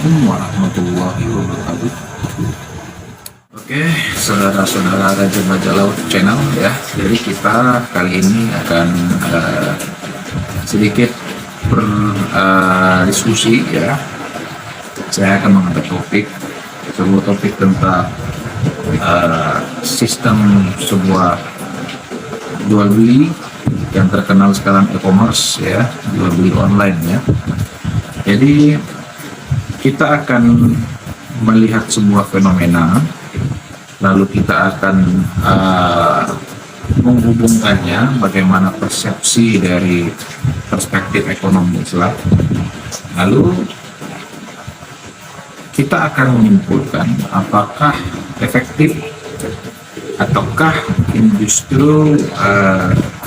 Assalamualaikum warahmatullahi wabarakatuh. Oke, saudara-saudara Raja Bajak Laut Channel ya. Jadi kita kali ini akan sedikit berdiskusi ya. Saya akan mengangkat sebuah topik tentang sistem sebuah jual beli yang terkenal sekarang e-commerce ya, jual beli online ya. Jadi kita akan melihat sebuah fenomena, lalu kita akan menghubungkannya bagaimana persepsi dari perspektif ekonomi Islam. Lalu kita akan menyimpulkan apakah efektif ataukah justru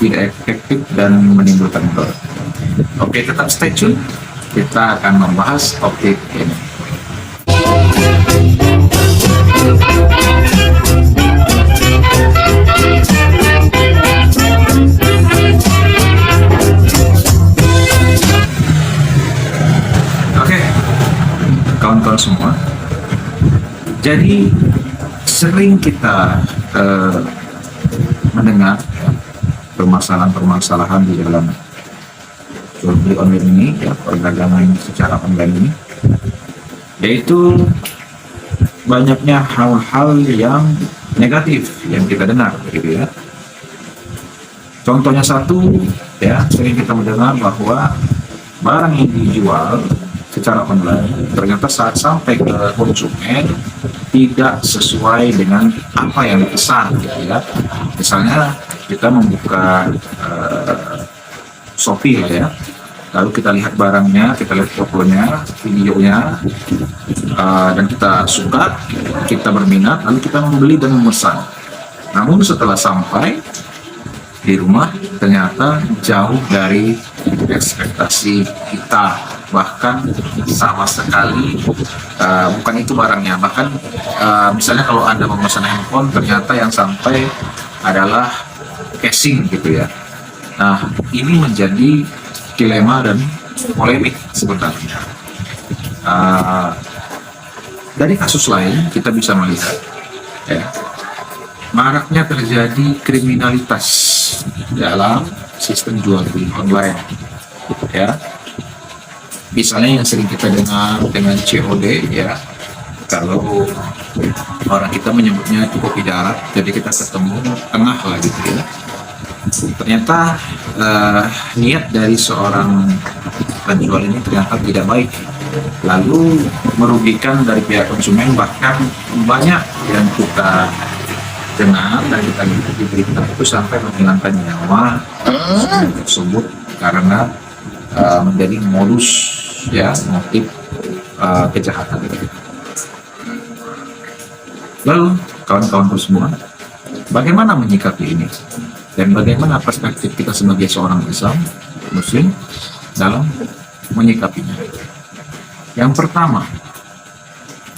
tidak efektif dan menimbulkan mudarat. Oke, tetap stay tune. Kita akan membahas topik ini. Oke, kawan-kawan semua. Jadi sering kita mendengar ya, permasalahan-permasalahan di dalam jual beli online ini ya, perdagangan secara online ini, yaitu banyaknya hal-hal yang negatif yang kita dengar gitu ya. Contohnya satu ya, sering kita mendengar bahwa barang yang dijual secara online ternyata saat sampai ke konsumen tidak sesuai dengan apa yang dipesan gitu ya. Misalnya kita membuka Shopee lah ya, lalu kita lihat barangnya, kita lihat fotonya, videonya, dan kita suka, kita berminat, lalu kita membeli dan memesan. Namun setelah sampai di rumah ternyata jauh dari ekspektasi kita, bahkan sama sekali bukan itu barangnya. Bahkan misalnya kalau Anda memesan handphone, ternyata yang sampai adalah casing gitu ya. Nah, ini menjadi dilema dan polemik sebenarnya. Dari kasus lain kita bisa melihat ya, maraknya terjadi kriminalitas dalam sistem jual beli online ya. Misalnya yang sering kita dengar dengan COD ya, kalau orang kita menyebutnya cukup darat, jadi kita ketemu tengah lah gitu ya. Ternyata niat dari seorang penjual ini ternyata tidak baik, lalu merugikan dari pihak konsumen. Bahkan banyak yang kita dengar dan kita lihat di berita itu sampai menghilangkan nyawa tersebut karena menjadi modus ya, motif kejahatan. Lalu kawan-kawan semua, bagaimana menyikapi ini? Dan bagaimana perspektif kita sebagai seorang Islam, Muslim dalam menyikapinya? Yang pertama,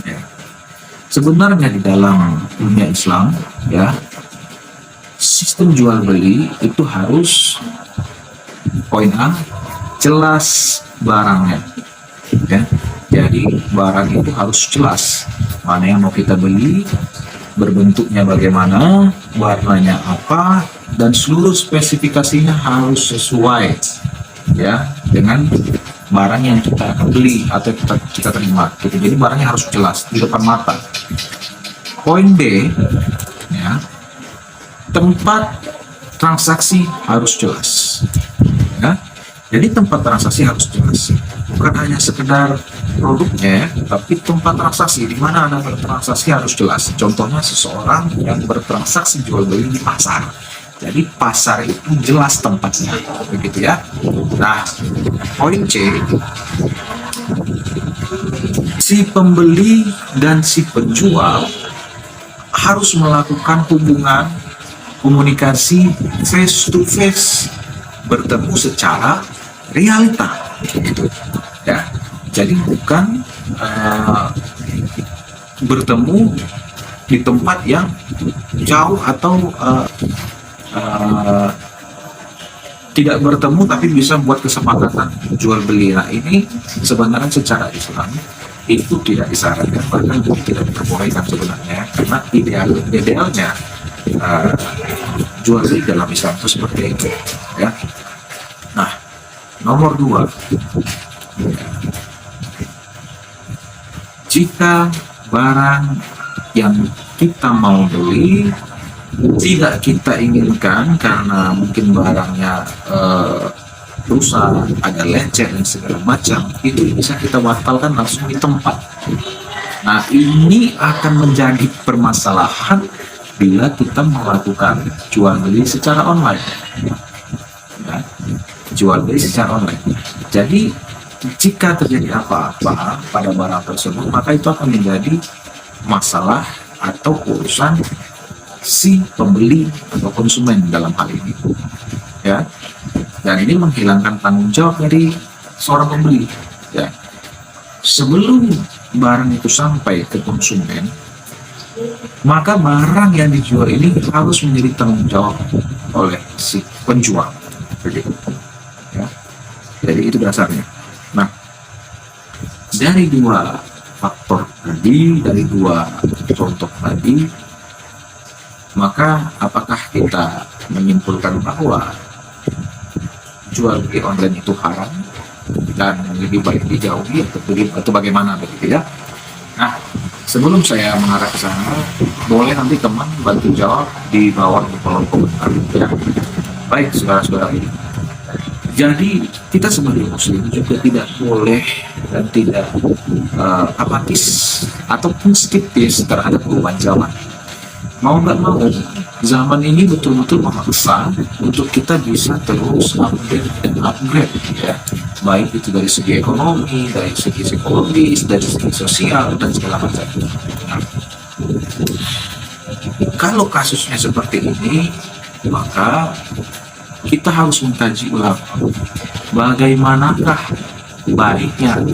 ya, sebenarnya di dalam dunia Islam, ya, sistem jual beli itu harus poin A, jelas barangnya. Ya. Jadi barang itu harus jelas mana yang mau kita beli, berbentuknya bagaimana, warnanya apa, dan seluruh spesifikasinya harus sesuai ya dengan barang yang kita akan beli atau kita terima gitu. Jadi barangnya harus jelas di depan mata. Poin B ya, tempat transaksi harus jelas ya. Jadi tempat transaksi harus jelas, bukan hanya sekedar produknya, tapi tempat transaksi di mana Anda bertransaksi harus jelas. Contohnya seseorang yang bertransaksi jual beli di pasar. Jadi pasar itu jelas tempatnya, begitu ya. Nah, poin C, si pembeli dan si penjual harus melakukan hubungan komunikasi face to face, bertemu secara realita, gitu ya. Jadi bukan bertemu di tempat yang jauh atau tidak bertemu tapi bisa buat kesepakatan jual beli. Nah, ini sebenarnya secara Islam itu tidak disarankan, bahkan tidak diperbolehkan sebenarnya, karena idealnya uh, jual beli dalam Islam itu seperti itu, ya. Nah, nomor dua, jika barang yang kita mau beli tidak kita inginkan karena mungkin barangnya rusak, ada lecet dan segala macam, itu bisa kita batalkan langsung di tempat. Nah, ini akan menjadi permasalahan bila kita melakukan jual beli secara online, ya, jual beli secara online. Jadi jika terjadi apa-apa pada barang tersebut, maka itu akan menjadi masalah atau urusan si pembeli atau konsumen dalam hal ini, ya. Dan ini menghilangkan tanggung jawab dari seorang pembeli, ya. Sebelum barang itu sampai ke konsumen, maka barang yang dijual ini harus menjadi tanggung jawab oleh si penjual, begitu, ya. Jadi itu dasarnya. Nah, dari dua faktor tadi, dari dua contoh tadi, maka apakah kita menyimpulkan bahwa jual beli online itu haram dan lebih baik dijauhi atau bagaimana, begitu, ya? Nah, sebelum saya mengarah ke sana, boleh nanti teman bantu jawab di bawah di kolom komentar, ya. Baik, saudara-saudara, jadi kita sebagai muslim juga tidak boleh dan tidak apatis ataupun skeptis terhadap perubahan zaman. Mau nggak mau, zaman ini betul-betul memaksa untuk kita bisa terus upgrade dan upgrade, ya. Baik itu dari segi ekonomi, dari segi psikologis, dari segi sosial, dan segala macam. Nah, kalau kasusnya seperti ini, maka kita harus mengkaji ulang bagaimanakah baiknya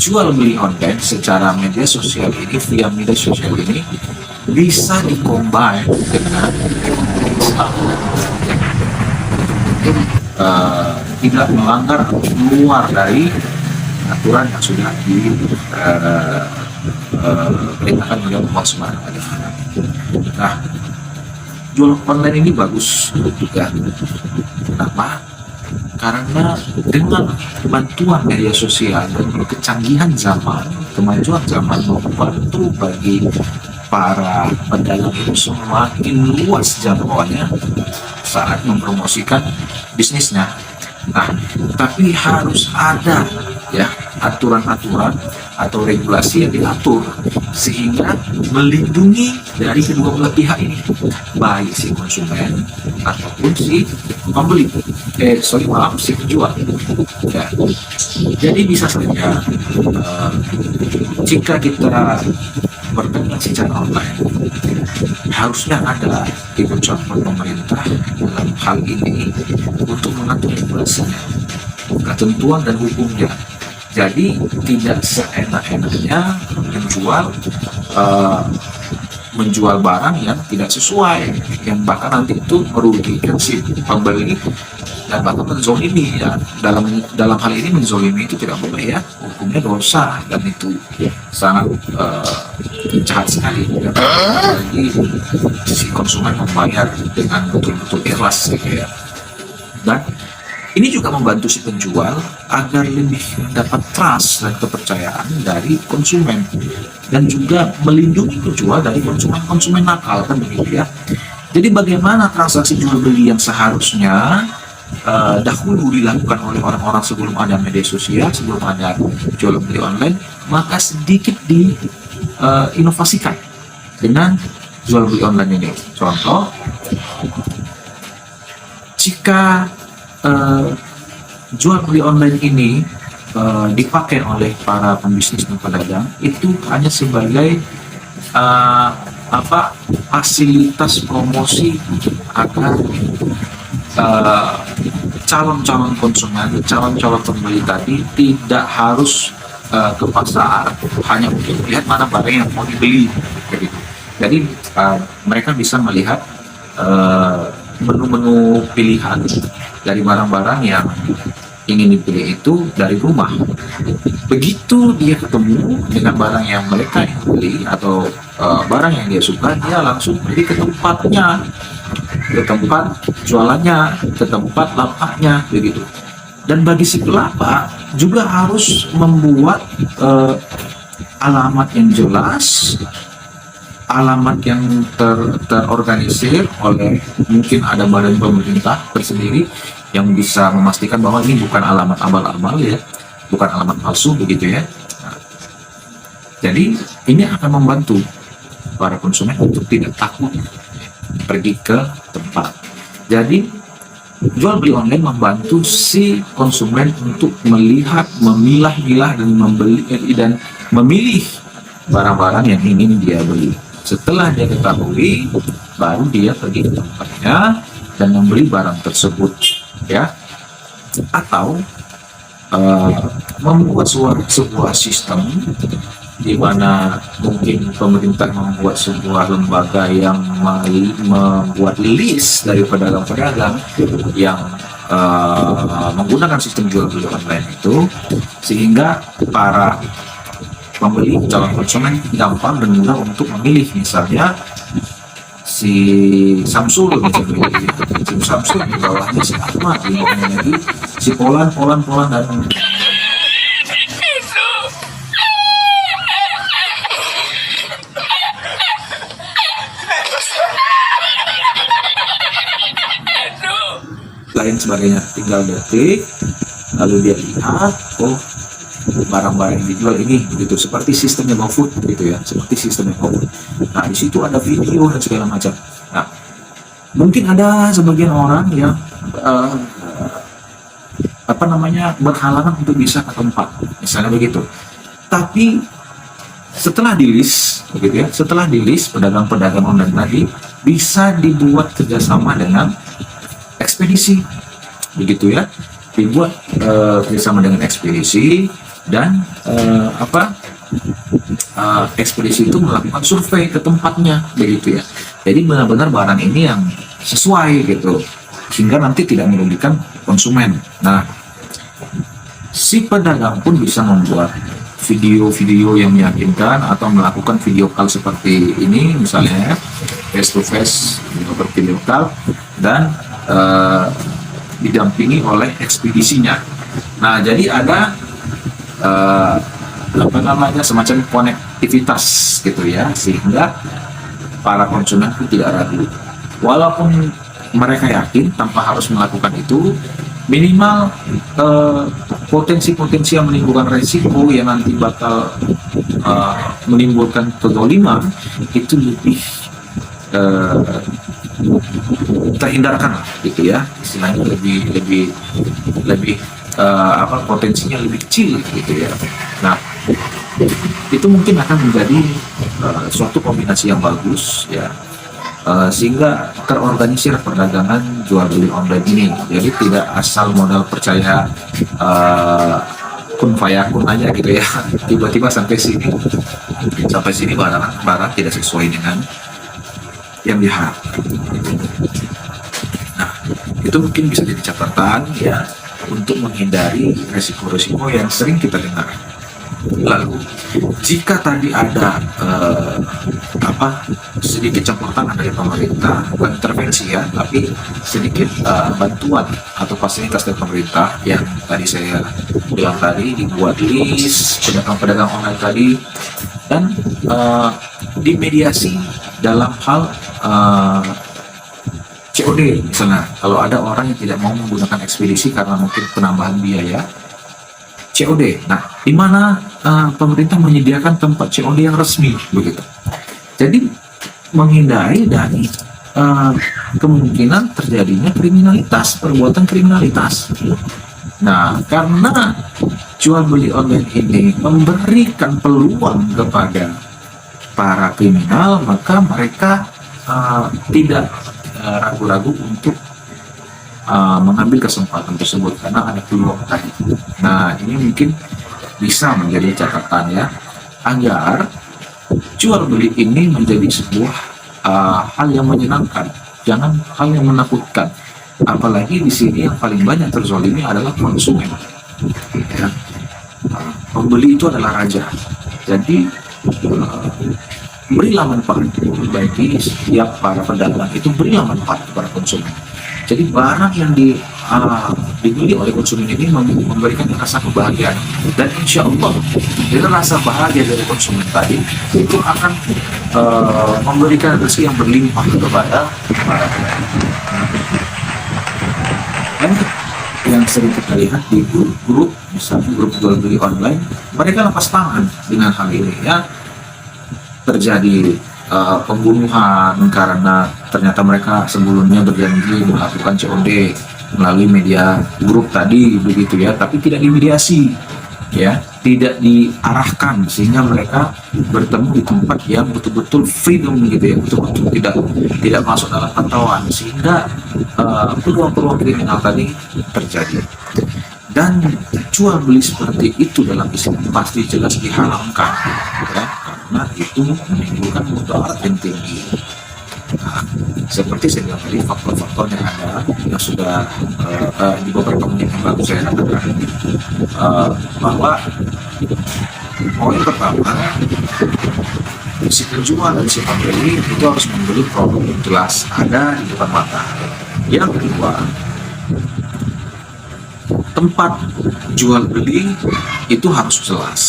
jual beli online secara media sosial ini, via media sosial ini bisa dikombin dengan Islam, tidak melanggar atau keluar dari aturan yang sudah diperintahkan oleh Allah Subhanahu wa Ta'ala. Nah, jual online ini bagus juga. Kenapa? Karena dengan bantuan media sosial dan kecanggihan zaman, kemajuan zaman membantu bagi para pedagang itu semakin luas jangkauannya saat mempromosikan bisnisnya. Nah, tapi harus ada, ya, aturan-aturan atau regulasi yang diatur sehingga melindungi dari kedua belah pihak ini, baik si konsumen ataupun si pembeli, si penjual, ya. Jadi bisa saja jika kita berdagang secara online, harusnya ada ikut-campur pemerintah dalam hal ini untuk mengatur regulasinya, ketentuan dan hukumnya. Jadi tidak seenak-enaknya menjual barang yang tidak sesuai, yang bahkan nanti itu merugikan si pembeli dan bahkan menzolimi, ya. Dalam hal ini menzolimi itu tidak boleh, ya, hukumnya dosa, dan itu sangat jahat sekali, ya. Apalagi si konsumen membayar dengan betul-betul ikhlas, ya. Dan ini juga membantu si penjual agar lebih mendapat trust dan kepercayaan dari konsumen, dan juga melindungi penjual dari konsumen nakal, kan begitu, ya. Jadi bagaimana transaksi jual beli yang seharusnya dahulu dilakukan oleh orang-orang sebelum ada media sosial, sebelum ada jual beli online, maka sedikit diinovasikan dengan jual beli online ini. Contoh, jika jual beli online ini dipakai oleh para pembisnis dan pedagang, itu hanya sebagai fasilitas promosi agar calon-calon konsumen, calon-calon pembeli tadi tidak harus ke pasar hanya untuk melihat mana barang yang mau dibeli, begitu. Jadi mereka bisa melihat menu-menu pilihan dari barang-barang ingin dibeli itu dari rumah. Begitu dia ketemu dengan barang yang mereka ingin beli atau barang yang dia suka, dia langsung pergi ke tempatnya, ke tempat jualannya, ke tempat lapaknya begitu. Dan bagi si pelapak juga harus membuat alamat yang jelas, alamat yang terorganisir oleh mungkin ada badan pemerintah tersendiri yang bisa memastikan bahwa ini bukan alamat abal-abal ya, bukan alamat palsu begitu ya. Nah, jadi ini akan membantu para konsumen untuk tidak takut pergi ke tempat. Jadi jual beli online membantu si konsumen untuk melihat, memilah-milah dan membeli dan memilih barang-barang yang ingin dia beli. Setelah dia ketahui, baru dia pergi ke tempatnya dan membeli barang tersebut, ya. Atau membuat sebuah sistem di mana mungkin pemerintah membuat sebuah lembaga yang membuat list dari pedagang-pedagang yang menggunakan sistem jual beli online itu, sehingga para pembeli, calon konsumen gampang dan mudah untuk memilih. Misalnya si Samsul misalnya, si Samsul di bawahnya si Ahmad, di bawahnya lagi si Polan dan lain sebagainya. Tinggal detik lalu dia lihat, oh barang-barang yang dijual ini begitu, seperti sistemnya GoFood gitu ya, seperti sistemnya GoFood. Nah di situ ada video dan segala macam. Nah mungkin ada sebagian orang yang berhalangan untuk bisa ke tempat, misalnya begitu. Tapi setelah di list begitu ya, setelah di list pedagang-pedagang online tadi bisa dibuat kerjasama dengan ekspedisi begitu ya, dibuat kerjasama dengan ekspedisi dan ekspedisi itu melakukan survei ke tempatnya begitu ya. Jadi benar-benar barang ini yang sesuai gitu, sehingga nanti tidak merugikan konsumen. Nah si pedagang pun bisa membuat video-video yang meyakinkan atau melakukan video call seperti ini misalnya, face to face atau video call, dan didampingi oleh ekspedisinya. Nah jadi ada semacam konektivitas gitu ya, sehingga para konsumen itu tidak ragu. Walaupun mereka yakin tanpa harus melakukan itu, minimal potensi-potensi yang menimbulkan resiko yang nanti bakal menimbulkan kezaliman itu lebih terhindarkan gitu ya, istilahnya lebih potensinya lebih kecil gitu ya. Nah itu mungkin akan menjadi suatu kombinasi yang bagus ya, sehingga terorganisir perdagangan jual beli online ini. Jadi tidak asal modal percaya kun fayakun aja gitu ya, tiba-tiba sampai sini barang tidak sesuai dengan yang diharapkan. Nah itu mungkin bisa jadi catatan ya, untuk menghindari resiko-resiko yang sering kita dengar. Lalu jika tadi ada sedikit campur tangan dari pemerintah, bukan intervensi ya, tapi sedikit bantuan atau fasilitas dari pemerintah yang tadi saya bilang tadi, dibuat list pedagang-pedagang online tadi, dan dimediasi dalam hal COD misalnya. Kalau ada orang yang tidak mau menggunakan ekspedisi karena mungkin penambahan biaya, COD. Nah, di mana pemerintah menyediakan tempat COD yang resmi begitu. Jadi menghindari dari kemungkinan terjadinya kriminalitas, perbuatan kriminalitas. Nah, karena jual beli online ini memberikan peluang kepada para kriminal, maka mereka tidak ragu-ragu untuk mengambil kesempatan tersebut karena ada peluang tadi. Nah ini mungkin bisa menjadi catatan ya, agar jual beli ini menjadi sebuah hal yang menyenangkan, jangan hal yang menakutkan. Apalagi di sini yang paling banyak terzolimi adalah konsumen. Ya. Pembeli itu adalah raja. Jadi berilah manfaat bagi setiap para pedagang, itu berilah manfaat kepada konsumen. Jadi barang yang dibeli oleh konsumen ini memberikan rasa kebahagiaan, dan insya Allah dengan rasa bahagia dari konsumen tadi itu akan memberikan rezeki yang berlimpah kepada para pedagang. Dan yang sering kita lihat di grup-grup, misalnya grup jual beli online, mereka lepas tangan dengan hal ini, ya. Terjadi pembunuhan karena ternyata mereka sebelumnya berjanji melakukan COD melalui media grup tadi, begitu ya, tapi tidak dimediasi, ya, tidak diarahkan sehingga mereka bertemu di tempat yang betul-betul freedom, gitu ya, betul-betul tidak masuk dalam pantauan, sehingga peluang-peluang kriminal tadi terjadi. Dan jual beli seperti itu dalam Islam pasti jelas diharamkan, ya, karena itu menimbulkan mudarat yang tinggi. Nah, seperti saya bilang tadi, faktor-faktor yang ada yang sudah di beberapa menit yang lalu saya katakan, bahwa poin pertama, si penjual dan si pembeli itu harus membeli produk yang jelas ada di depan mata. Yang kedua, tempat jual beli itu harus jelas,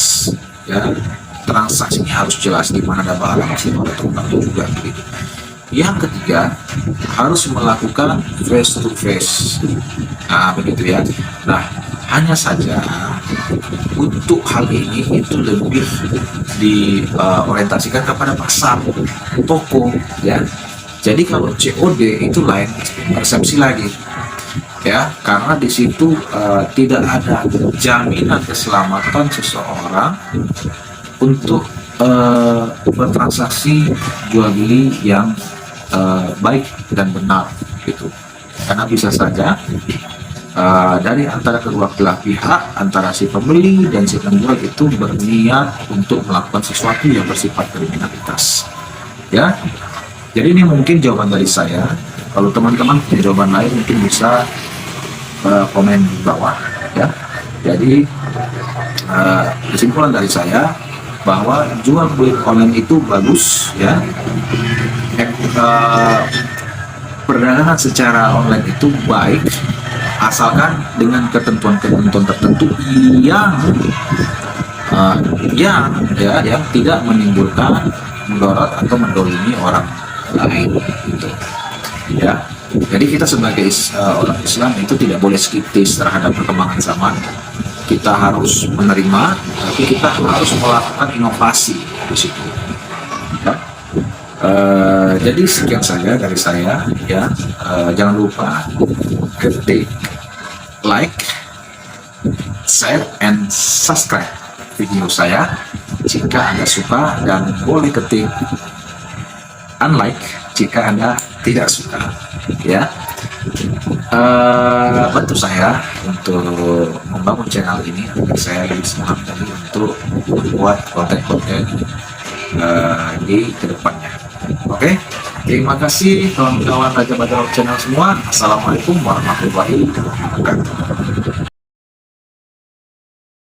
ya, transaksinya harus jelas, di mana ada barang masih ada tempatnya juga, begitu. Yang ketiga, harus melakukan face to face, nah begitu ya. Nah, hanya saja untuk hal ini itu lebih diorientasikan kepada pasar, toko, ya. Jadi kalau COD itu lain persepsi lagi, ya, karena di situ tidak ada jaminan keselamatan seseorang untuk bertransaksi jual beli yang baik dan benar, gitu. Karena bisa saja dari antara kedua belah pihak, antara si pembeli dan si penjual itu berniat untuk melakukan sesuatu yang bersifat kriminalitas, ya. Jadi ini mungkin jawaban dari saya. Kalau teman-teman punya jawaban lain mungkin bisa komen di bawah, ya. Jadi kesimpulan dari saya bahwa jual beli online itu bagus, ya. Perdagangan secara online itu baik asalkan dengan ketentuan-ketentuan tertentu yang tidak menimbulkan mudarat atau mendolimi orang lain, gitu, ya. Jadi kita sebagai orang Islam itu tidak boleh skeptis terhadap perkembangan zaman. Kita harus menerima, tapi kita harus melakukan inovasi di situ, ya. Jadi sekian saja dari saya, ya. Jangan lupa ketik like, share, and subscribe video saya jika Anda suka, dan boleh ketik unlike jika Anda tidak suka, ya. Bantu saya untuk membangun channel ini agar saya lebih semangat lagi untuk membuat konten-konten di kedepannya. Oke, terima kasih kawan-kawan Raja Badar Channel semua. Assalamualaikum warahmatullahi wabarakatuh.